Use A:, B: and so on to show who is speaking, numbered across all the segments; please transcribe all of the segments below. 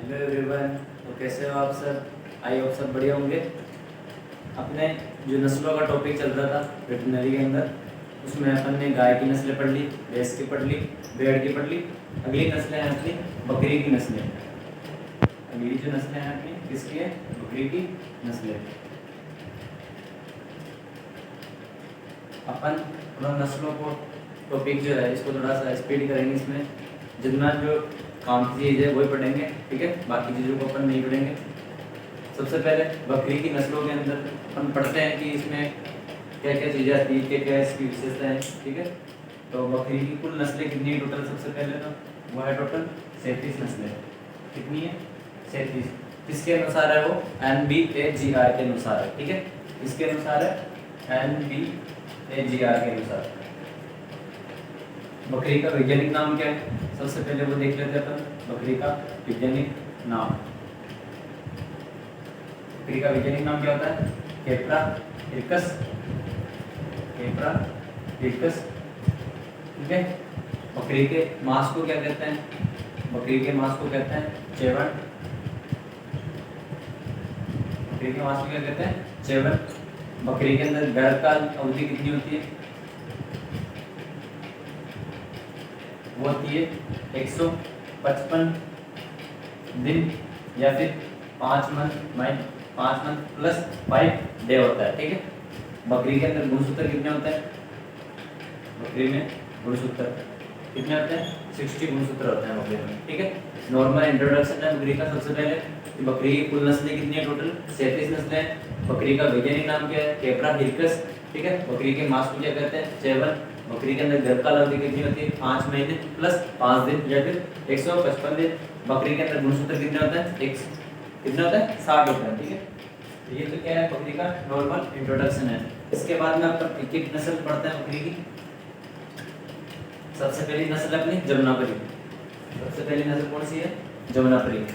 A: Hello everyone. तो कैसे हो आप सब? आई होप सब बढ़िया होंगे। अपने जो नस्लों का टॉपिक चल रहा था वेटनरी के अंदर, उसमें अपन ने गाय की नस्लें पढ़ ली, भैंस की पढ़ ली, भेड़ की पढ़ ली। अगली नस्लें हैं अपनी बकरी की नस्लें। अगली जो नस्लें हैं अपनी किसकी है? बकरी की नस्लें। अपन थोड़ा नस्लों को टॉपिक जो है इसको थोड़ा सा स्पीड करेंगे। इसमें जितना जो काम की चीज़ है वही पढ़ेंगे, ठीक है। बाकी चीज़ों को अपन नहीं पढ़ेंगे। सबसे पहले बकरी की नस्लों के अंदर अपन पढ़ते हैं कि इसमें क्या क्या चीज़ें आती है, क्या क्या इसकी विशेषता है, ठीक है। तो बकरी की कुल नस्लें कितनी है टोटल? सबसे पहले तो वो है टोटल 37 नस्लें। कितनी है? 37। किसके अनुसार है वो? NBAGR के अनुसार है, ठीक है। किसके अनुसार है? NBAGR के अनुसार। बकरी का वैज्ञानिक नाम क्या है? सबसे पहले वो देख लेते हैं अपन। बकरी का वैज्ञानिक नाम, बकरी का वैज्ञानिक नाम क्या होता है? Capra hircus. कैप्रा हिरकस, ठीक है। बकरी के मांस को क्या कहते हैं? बकरी के मांस को कहते हैं चेवन। बकरी के मांस को क्या कहते हैं? चेवन। बकरी के अंदर गर्भकाल अवधि कितनी होती है? वो होती है 155 दिन या फिर 5 मंथ प्लस 5 डे होता है, ठीक है। बकरी के अंदर गुणसूत्र कितने होते हैं? बकरी में गुणसूत्र कितने होते हैं? 60 गुणसूत्र होते हैं बकरी में, ठीक है। नॉर्मल इंट्रोडक्शन है बकरी का। सबसे पहले कि बकरी की कुल नस्लें कितनी है? टोटल 37 नस्लें हैं। बकरी का वैज्ञानिक नाम क्या है? कैप्रा हिरकस, ठीक है। बकरी के मांस को क्या कहते हैं? चेवन। बकरी के अंदर गर्भकाल अवधि कितनी होती है? 5 महीने प्लस 5 दिन या फिर 155 दिन। बकरी के अंदर गुणसूत्र कितने होते हैं? कितने होते हैं? 60 होते हैं, ठीक है। तो ये तो क्या है बकरी का नॉर्मल इंट्रोडक्शन है। इसके बाद में अपन एक एक नस्ल पढ़ते हैं बकरी की। सबसे पहली नस्ल अपनी जमुनापरी। सबसे पहली नस्ल कौन सी है? जमुनापरी।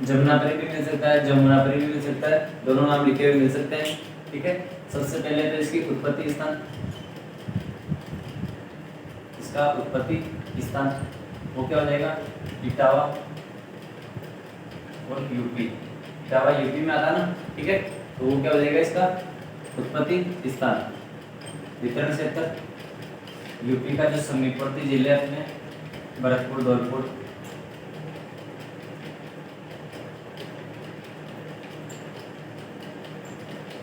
A: जमुनापरी भी मिल सकता है, जमुनापरी भी मिल सकता है, दोनों नाम लिखे हुए मिल सकते हैं, ठीक है। सबसे पहले तो इसकी उत्पत्ति स्थान, इसका उत्पत्ति स्थान वो क्या हो जाएगा? इटावा और यूपी। इटावा यूपी में आता ना, ठीक है। तो वो क्या हो जाएगा इसका उत्पत्ति स्थान? वितरण क्षेत्र यूपी का जो समीपवर्ती जिले अपने भरतपुर, धौलपुर,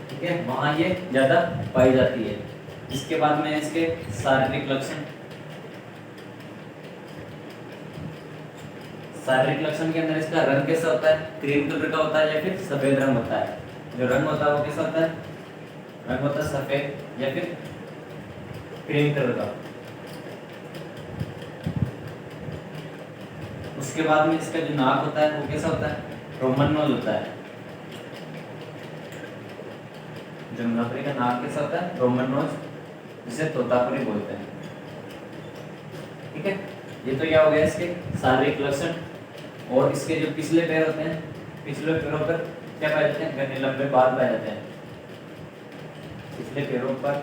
A: ठीक है, वहां ये ज्यादा पाई जाती है। इसके बाद में इसके शारीरिक लक्षण। शारीरिक लक्षण के अंदर इसका रंग कैसा होता है? क्रीम कलर का होता है या फिर सफेद रंग होता है? जो रंग होता है वो कैसा होता है? रंग होता है सफेद या फिर क्रीम कलर का। उसके बाद में इसका जो नाक होता है वो कैसा होता है? रोमन नोज होता है। जमुनापरी का नाक कैसा होता है? रोमन नोज, जिसे तोतापुरी बोलते हैं, ठीक है। ये तो क्या हो गया इसके शारीरिक लक्षण। और इसके जो पिछले पैर होते हैं, पिछले पैरों पर क्या पाए जाते हैं? घने लंबे बाल पाए जाते हैं। पिछले पैरों पर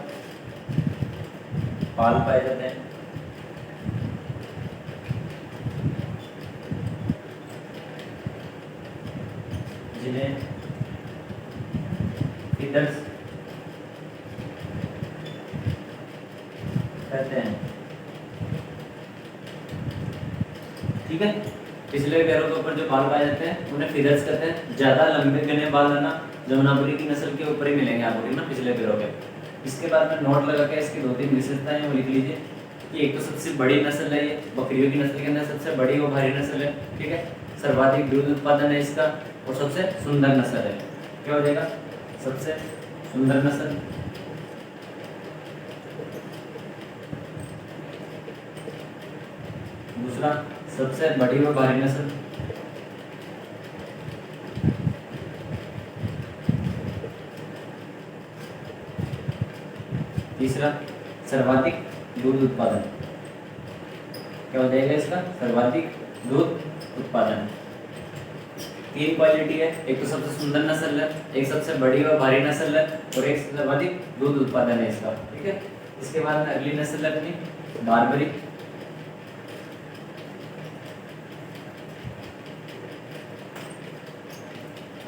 A: बाल पाए जाते हैं, जिन्हें फीदर्स कहते हैं, ठीक है। पिछले पैरों के ऊपर जो बाल पाए जाते हैं उन्हें फीदर्स कहते हैं। ज्यादा लंबे घने बाल है ना जमुनापुरी की नस्ल के ऊपर ही मिलेंगे आपको ना, पिछले पैरों के। इसके बाद में नोट लगा के इसकी 2-3 विशेषताएं वो लिख लीजिए कि एक तो सबसे बड़ी नस्ल है ये, बकरियों की नस्ल के अंदर सबसे बड़ी और भारी नस्ल है, ठीक है। सर्वाधिक दूध उत्पादन है इसका और सबसे सुंदर नस्ल है। क्या हो जाएगा? सबसे सुंदर नस्ल। दूसरा सबसे बड़ी और भारी नस्ल। तीसरा सर्वाधिक दूध उत्पादन। क्या हो जाएगा इसका? सर्वाधिक दूध उत्पादन। 3 क्वालिटी है, एक तो सबसे सुंदर नस्ल है, एक सबसे बड़ी और भारी नस्ल है और एक सर्वाधिक दूध उत्पादन है इसका, ठीक है। इसके बाद में अगली नस्ल है अपनी बारबरी।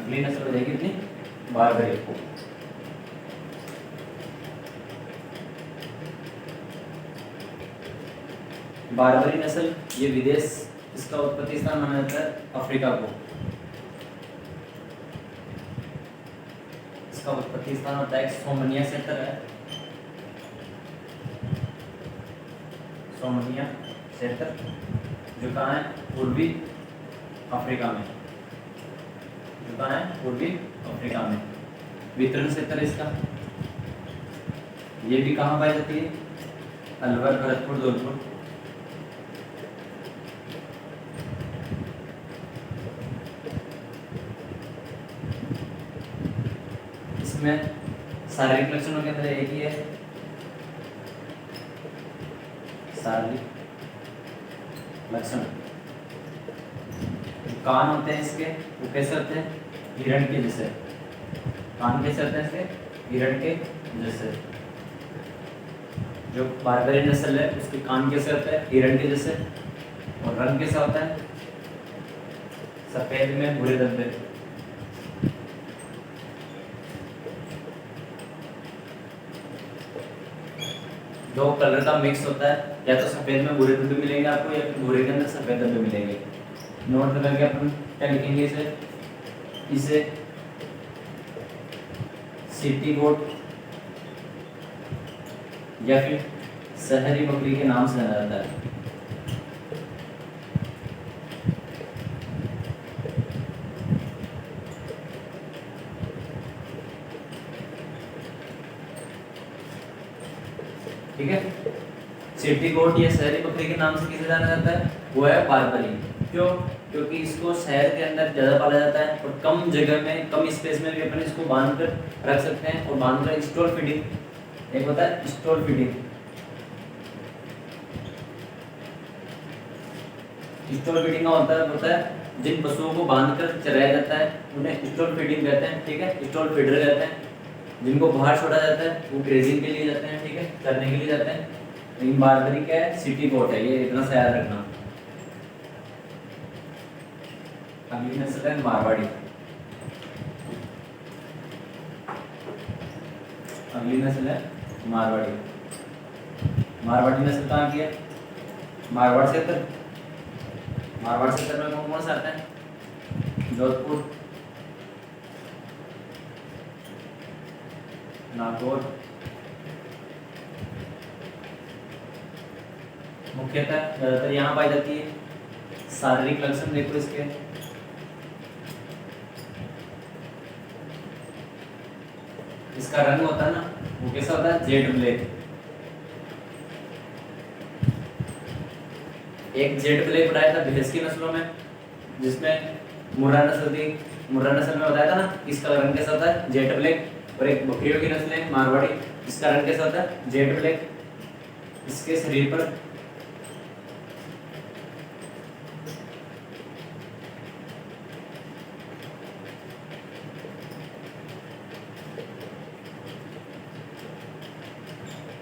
A: अगली नस्ल हो जाएगी अपनी बारबरी। बारबरी नस्ल ये विदेश, इसका उत्पत्ति स्थान माना जाता है अफ्रीका को। इसका उत्पत्ति स्थान होता है सोमानिया क्षेत्र है, सोमानिया क्षेत्र जो कहाँ है, पूर्वी अफ्रीका में, जो कहाँ है, पूर्वी अफ्रीका में। वितरण क्षेत्र इसका, ये भी कहाँ पाई जाती है, अलवर, भरतपुर, धौलपुर। इसमें शारीरिक लक्षणों के अंदर एक ही है, शारीरिक लक्षण। कान होते हैं इसके, वो कैसे होते हैं, हिरण के जैसे। कान कैसे होते हैं इसके, हिरण के जैसे। जो बारबरी नस्ल है उसके कान कैसे होते हैं, हिरण के जैसे। और रंग कैसा होता है, सफेद में भूरे धब्बे। दो कलर का मिक्स होता है, या तो सफेद में भूरे धब्बे मिलेंगे आपको, या फिर भूरे के अंदर सफेद धब्बे मिलेंगे। नोट करके अपन क्या लिखेंगे, इसे सिटी गोट या फिर शहरी बकरी के नाम से जाना जाता है। ठीक है, सिटी गोट या शहरी बकरी के नाम से किसे जाना जाता है, वो है बारबरी। क्यों, क्योंकि इसको शहर के अंदर ज़्यादा पाला जाता है और कम जगह में, कम स्पेस में भी अपन इसको बांध कर रख सकते हैं। और बांध कर स्टोर फीडिंग, एक होता है स्टोर फीडिंग। स्टोर फीडिंग का होता है जिन पशुओं को बांध कर चराया जाता है उन्हें स्टोर फीडिंग कहते हैं। ठीक है, स्टोर फीडर कहते हैं। जिनको बाहर छोड़ा जाता है वो ग्रेजिंग के लिए जाते हैं, ठीक है, चरने के लिए जाते हैं। लेकिन बारबरी क्या है, सिटी गोट है, ये इतना सा याद रखना। अगली नस्ल है मारवाड़ी। अगली नस्ल है मारवाड़ी। मारवाड़ी नस्ल कहाँ की है, मारवाड़ क्षेत्र। मारवाड़ क्षेत्र में कौन कौन सा आता है, जोधपुर, नागौर। मुख्यतः ज्यादातर यहाँ पाई जाती है। शारीरिक लक्षण देखो इसके, इसका रंग होता है ना, वो कैसा होता है, जेड ब्लैक। एक जेड ब्लैक बनाया था भैंस की नस्लों में, जिसमें मुर्रा नस्ल थी। मुर्रा नस्ल में बताया था ना, इसका रंग कैसा होता है, जेड ब्लैक। और एक बकरियों की नस्ल है मारवाड़ी, इसका रंग कैसा होता है, जेड ब्लैक। इसके शरीर पर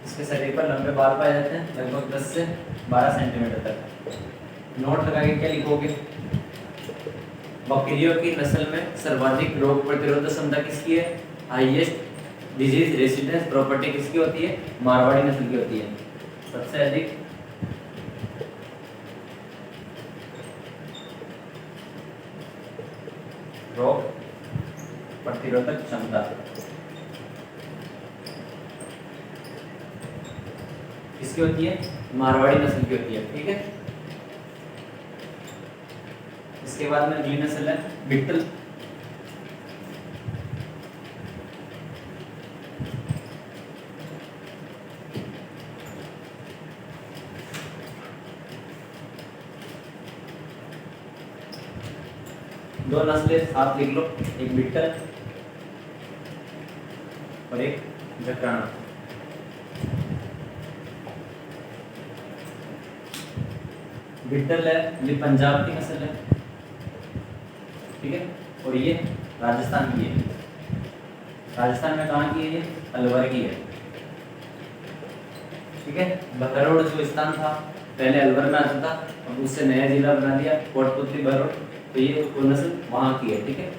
A: इसके शरीर पर लंबे बाल पाए जाते हैं, लगभग 10 से 12 सेंटीमीटर तक। नोट लगा के क्या लिखोगे, बकरियों की नस्ल में सर्वाधिक रोग प्रतिरोधक क्षमता किसकी है, हाईएस्ट डिजीज रेसिस्टेंस प्रॉपर्टी किसकी होती है, मारवाड़ी नस्ल की होती है। सबसे अधिक रोग प्रतिरोधक क्षमता किसकी होती है, मारवाड़ी नस्ल की होती है। ठीक है, इसके बाद में अगली नस्ल है बिट्टल। दो नस्लें साथ लिख लो, एक बिट्टल और एक जकराना। बिट्टल है, ये पंजाब की नस्ल है, ठीक है, और ये राजस्थान की है। राजस्थान में कहाँ की है, ये अलवर की है। ठीक है, बहरोड जो स्थान था पहले अलवर में आता था, अब उससे नया जिला बना दिया कोटपुतली बहरोड, तो ये नस्ल वहाँ की है। ठीक है,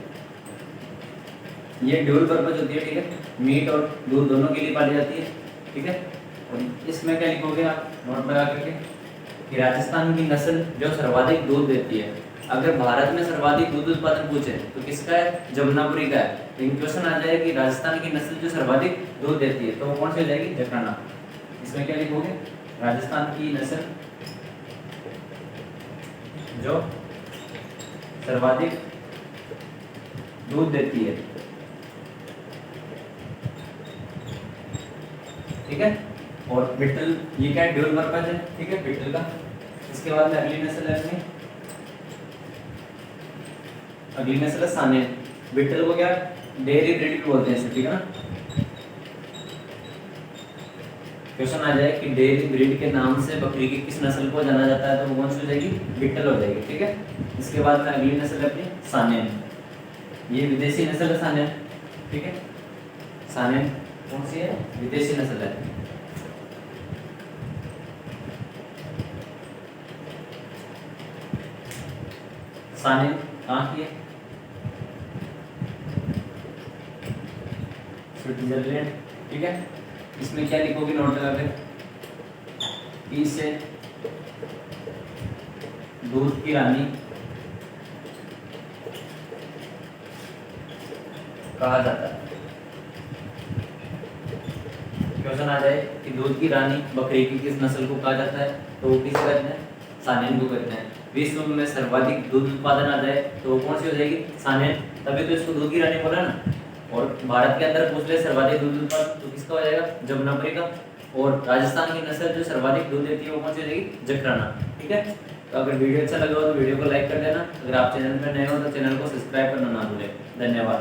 A: ये ड्यूल पर्पज होती है, ठीक है, मीट और दूध दोनों के लिए पाली जाती है, ठीक है। और इसमें क्या लिखोगे आप नोट लगा करके कि राजस्थान की नस्ल जो सर्वाधिक दूध देती है। अगर भारत में सर्वाधिक दूध उत्पादन पूछे तो किसका है, जमुनापुरी का है। लेकिन क्वेश्चन आ जाए कि राजस्थान की नस्ल जो सर्वाधिक दूध देती है तो वो कौन सी हो जाएगी, जकराना। इसमें क्या लिखोगे, राजस्थान की नस्ल जो सर्वाधिक दूध देती है, ठीक है। और बिट्टल, ये क्या है, ड्यूल पर्पज है, ठीक है, बिट्टल का। इसके बाद में अगली नस्ल है अपनी, अगली नस्ल है सानेन। बिट्टल को क्या डेयरी ब्रीड बोलते हैं इसे, ठीक है ना। क्वेश्चन आ जाए कि डेयरी ब्रीड के नाम से बकरी की किस नस्ल को जाना जाता है तो वो कौन सी हो जाएगी, बिट्टल हो जाएगी, ठीक है। इसके बाद में अगली नस्ल है अपनी सानेन। ये विदेशी नस्ल है सानेन, ठीक है। सानेन कौन सी है, विदेशी नस्ल है। सानेन कहाँ की है, स्विट्जरलैंड, ठीक है। इसमें क्या लिखोगे नोट लगा के, इसे दूध की रानी कहा जाता है। क्वेश्चन आ जाए कि दूध की रानी बकरी की किस नस्ल को कहा जाता है तो वो किसे कहते हैं, सानेन को कहते हैं। विश्व में सर्वाधिक दूध उत्पादन आ जाए तो वो कौन सी हो जाएगी, सानेन। तभी तो इसको दूध की रानी बोला ना। और भारत के अंदर पूछ ले सर्वाधिक दूध उत्पादन तो किसका हो जाएगा, जमुनापुरी का। और राजस्थान की नस्ल जो सर्वाधिक दूध देती है वो कौन सी हो जाएगी, जकराना, ठीक है। तो अगर वीडियो अच्छा लगा हो तो वीडियो को लाइक कर देना। अगर आप चैनल पर नए हो तो चैनल को सब्सक्राइब करना ना भूलें। धन्यवाद।